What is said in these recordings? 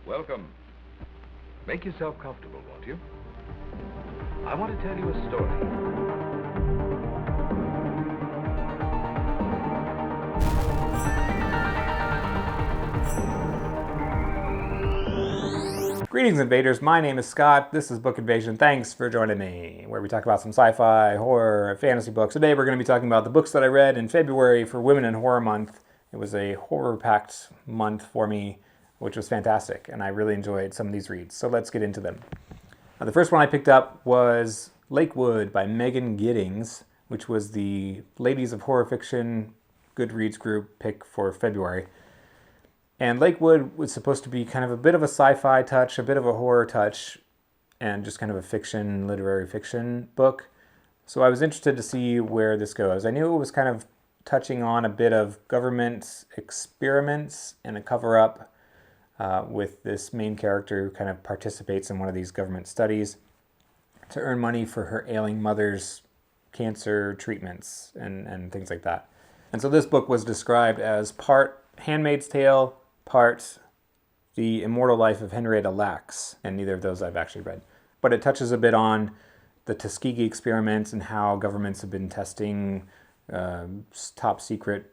Welcome. Make yourself comfortable, won't you? I want to tell you a story. Greetings, invaders. My name is Scott. This is Book Invasion. Thanks for joining me, where we talk about some sci-fi, horror, fantasy books. Today we're going to be talking about the books that I read in February for Women in Horror Month. It was a horror-packed month for me, which was fantastic, and I really enjoyed some of these reads. So let's get into them. The first one I picked up was Lakewood by Megan Giddings, which was the Ladies of Horror Fiction Goodreads group pick for February. And Lakewood was supposed to be kind of a bit of a sci-fi touch, a bit of a horror touch, and just kind of a fiction, literary fiction book. So I was interested to see where this goes. I knew it was kind of touching on a bit of government experiments and a cover-up with this main character who kind of participates in one of these government studies to earn money for her ailing mother's cancer treatments and things like that. And so this book was described as part Handmaid's Tale, part The Immortal Life of Henrietta Lacks, and neither of those I've actually read. But it touches a bit on the Tuskegee experiments and how governments have been testing top secret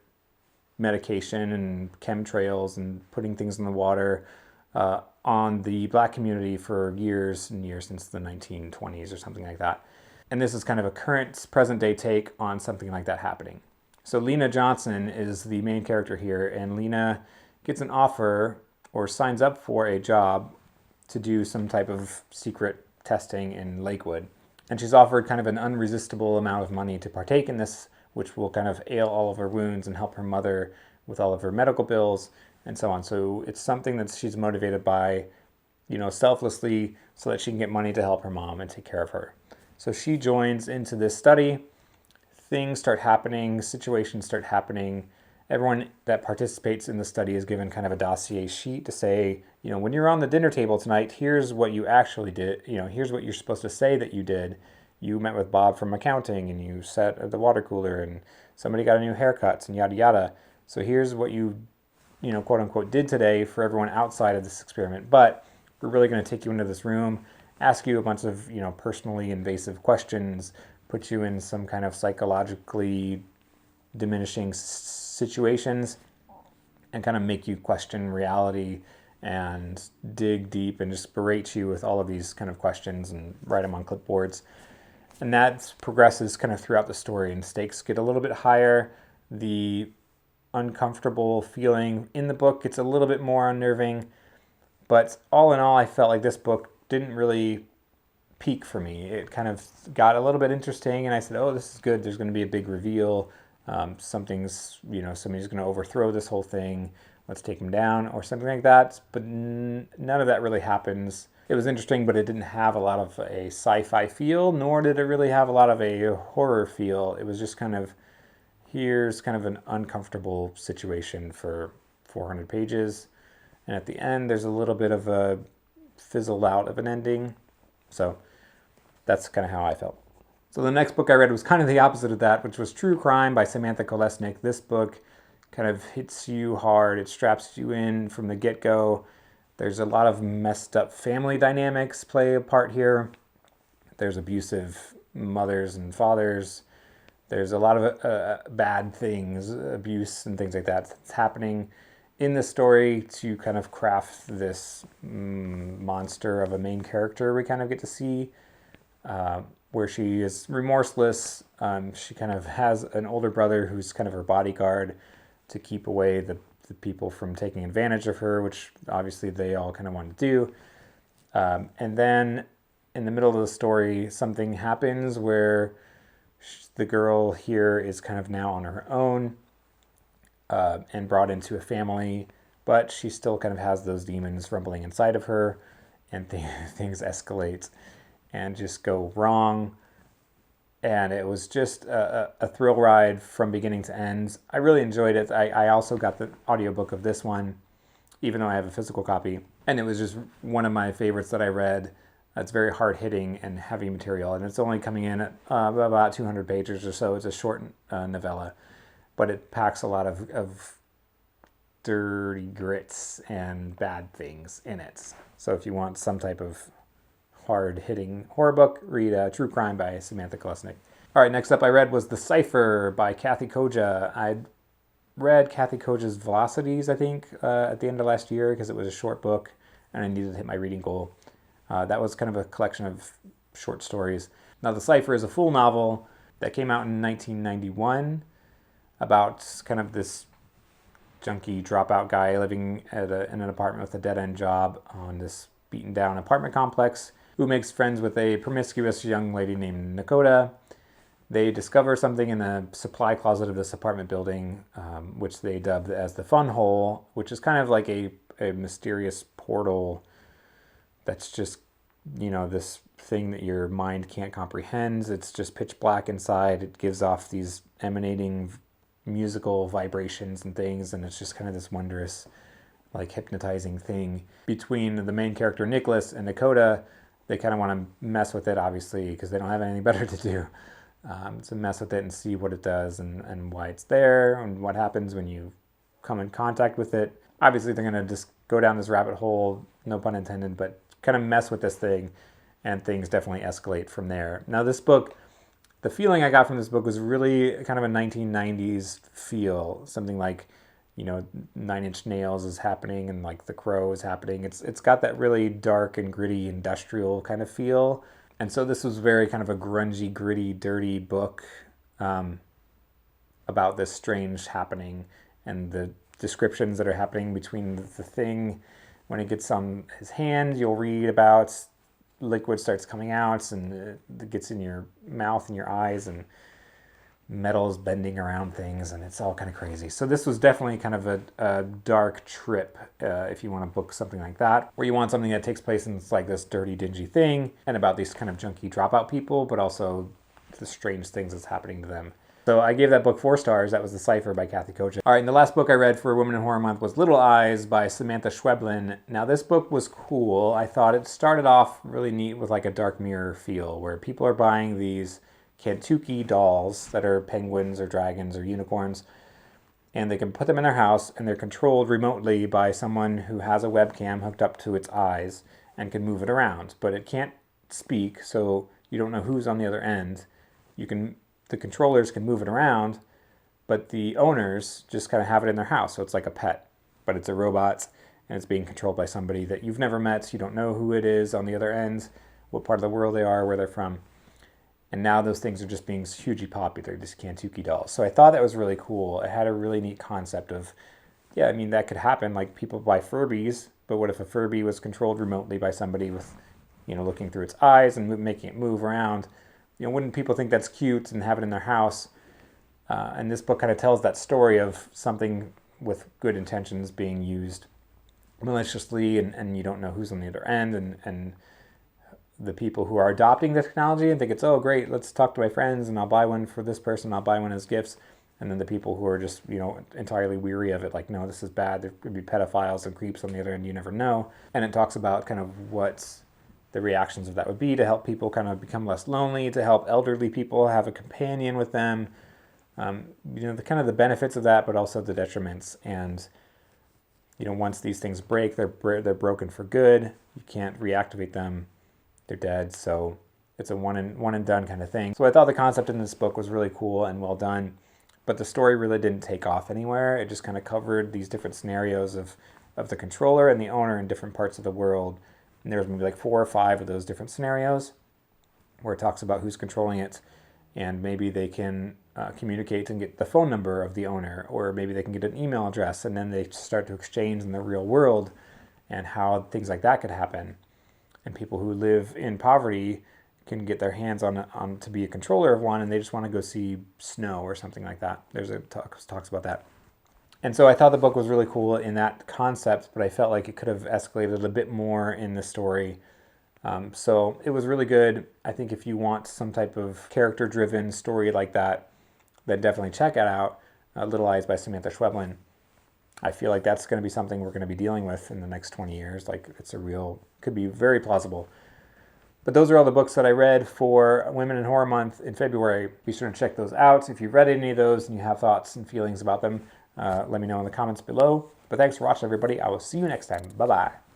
medication and chemtrails and putting things in the water on the black community for years and years, since the 1920s or something like that. And this is kind of a current, present-day take on something like that happening. So Lena Johnson is the main character here, and Lena gets an offer or signs up for a job to do some type of secret testing in Lakewood. And she's offered kind of an unresistible amount of money to partake in this, which will kind of ail all of her wounds and help her mother with all of her medical bills and so on. So it's something that she's motivated by, selflessly, so that she can get money to help her mom and take care of her. So she joins into this study. Things start happening, situations start happening. Everyone that participates in the study is given kind of a dossier sheet to say, when you're on the dinner table tonight, here's what you actually did. Here's what you're supposed to say that you did. You met with Bob from accounting, and you sat at the water cooler, and somebody got a new haircut, and yada yada. So here's what you, quote unquote, did today for everyone outside of this experiment. But we're really going to take you into this room, ask you a bunch of, personally invasive questions, put you in some kind of psychologically diminishing situations, and kind of make you question reality and dig deep and just berate you with all of these kind of questions and write them on clipboards. And that progresses kind of throughout the story, and stakes get a little bit higher. The uncomfortable feeling in the book gets a little bit more unnerving. But all in all, I felt like this book didn't really peak for me. It kind of got a little bit interesting, and I said, oh, this is good. There's going to be a big reveal. Somebody's going to overthrow this whole thing. Let's take him down, or something like that. But none of that really happens. It was interesting, but it didn't have a lot of a sci-fi feel, nor did it really have a lot of a horror feel. It was just kind of, here's kind of an uncomfortable situation for 400 pages. And at the end, there's a little bit of a fizzled out of an ending. So that's kind of how I felt. So the next book I read was kind of the opposite of that, which was True Crime by Samantha Kolesnik. This book kind of hits you hard. It straps you in from the get-go. There's a lot of messed up family dynamics play a part here. There's abusive mothers and fathers. There's a lot of bad things, abuse and things like that that's happening in the story to kind of craft this monster of a main character we kind of get to see, where she is remorseless. She kind of has an older brother who's kind of her bodyguard to keep away the people from taking advantage of her, which obviously they all kind of want to do. And then in the middle of the story, something happens where the girl here is kind of now on her own and brought into a family, but she still kind of has those demons rumbling inside of her, and things escalate and just go wrong. And it was just a thrill ride from beginning to end. I really enjoyed it. I also got the audiobook of this one, even though I have a physical copy. And it was just one of my favorites that I read. It's very hard-hitting and heavy material, and it's only coming in at about 200 pages or so. It's a short novella, but it packs a lot of dirty grits and bad things in it. So if you want some type of hard-hitting horror book, read True Crime by Samantha Kolesnik. All right, next up I read was The Cipher by Kathe Koja. I'd read Kathe Koja's Velocities, I think, at the end of last year because it was a short book and I needed to hit my reading goal. That was kind of a collection of short stories. Now, The Cipher is a full novel that came out in 1991 about kind of this junkie dropout guy living in an apartment with a dead-end job on this beaten-down apartment complex who makes friends with a promiscuous young lady named Koja. They discover something in the supply closet of this apartment building, which they dubbed as the Fun Hole, which is kind of like a mysterious portal that's just, this thing that your mind can't comprehend. It's just pitch black inside. It gives off these emanating musical vibrations and things, and it's just kind of this wondrous, like, hypnotizing thing. Between the main character, Nicholas, and Koja, they kind of want to mess with it, obviously, because they don't have anything better to do. To mess with it and see what it does and why it's there and what happens when you come in contact with it. Obviously, they're going to just go down this rabbit hole, no pun intended, but kind of mess with this thing, and things definitely escalate from there. Now, this book, the feeling I got from this book was really kind of a 1990s feel, something like, 9 Inch Nails is happening and like The Crow is happening. It's got that really dark and gritty industrial kind of feel. And so this was very kind of a grungy, gritty, dirty book about this strange happening and the descriptions that are happening between the thing. When it gets on his hand, you'll read about liquid starts coming out and it gets in your mouth and your eyes and metal's bending around things and it's all kind of crazy. So this was definitely kind of a dark trip if you want to book something like that, where you want something that takes place in like this dirty, dingy thing and about these kind of junky dropout people, but also the strange things that's happening to them. So I gave that book 4 stars. That was The Cipher by Kathe Koja. All right, and the last book I read for Women in Horror Month was Little Eyes by Samantha Schweblin. Now this book was cool. I thought it started off really neat with like a Dark Mirror feel, where people are buying these Kantuki dolls that are penguins or dragons or unicorns, and they can put them in their house and they're controlled remotely by someone who has a webcam hooked up to its eyes and can move it around, but it can't speak, so you don't know who's on the other end. The controllers can move it around, but the owners just kind of have it in their house, so it's like a pet, but it's a robot and it's being controlled by somebody that you've never met. You don't know who it is on the other end, what part of the world they are, where they're from. And now those things are just being hugely popular, these Kantuki dolls. So I thought that was really cool. It had a really neat concept of, that could happen. Like, people buy Furbies, but what if a Furby was controlled remotely by somebody with, looking through its eyes and making it move around? Wouldn't people think that's cute and have it in their house? And this book kind of tells that story of something with good intentions being used maliciously, and you don't know who's on the other end, and the people who are adopting the technology and think it's, oh, great, let's talk to my friends and I'll buy one for this person, I'll buy one as gifts. And then the people who are just, entirely weary of it, like, no, this is bad. There could be pedophiles and creeps on the other end, you never know. And it talks about kind of what the reactions of that would be to help people kind of become less lonely, to help elderly people have a companion with them. The kind of the benefits of that, but also the detriments. And, once these things break, they're broken for good. You can't reactivate them. They're dead, so it's a one and done kind of thing. So I thought the concept in this book was really cool and well done, but the story really didn't take off anywhere. It just kind of covered these different scenarios of the controller and the owner in different parts of the world. And there was maybe like 4 or 5 of those different scenarios where it talks about who's controlling it, and maybe they can communicate and get the phone number of the owner, or maybe they can get an email address, and then they start to exchange in the real world, and how things like that could happen. And people who live in poverty can get their hands on to be a controller of one, and they just want to go see snow or something like that. There's talks about that. And so I thought the book was really cool in that concept, but I felt like it could have escalated a bit more in the story. So it was really good. I think if you want some type of character-driven story like that, then definitely check it out. Little Eyes by Samantha Schweblin. I feel like that's going to be something we're going to be dealing with in the next 20 years. Like, could be very plausible. But those are all the books that I read for Women in Horror Month in February. Be sure to check those out. If you've read any of those and you have thoughts and feelings about them, let me know in the comments below. But thanks for watching, everybody. I will see you next time. Bye-bye.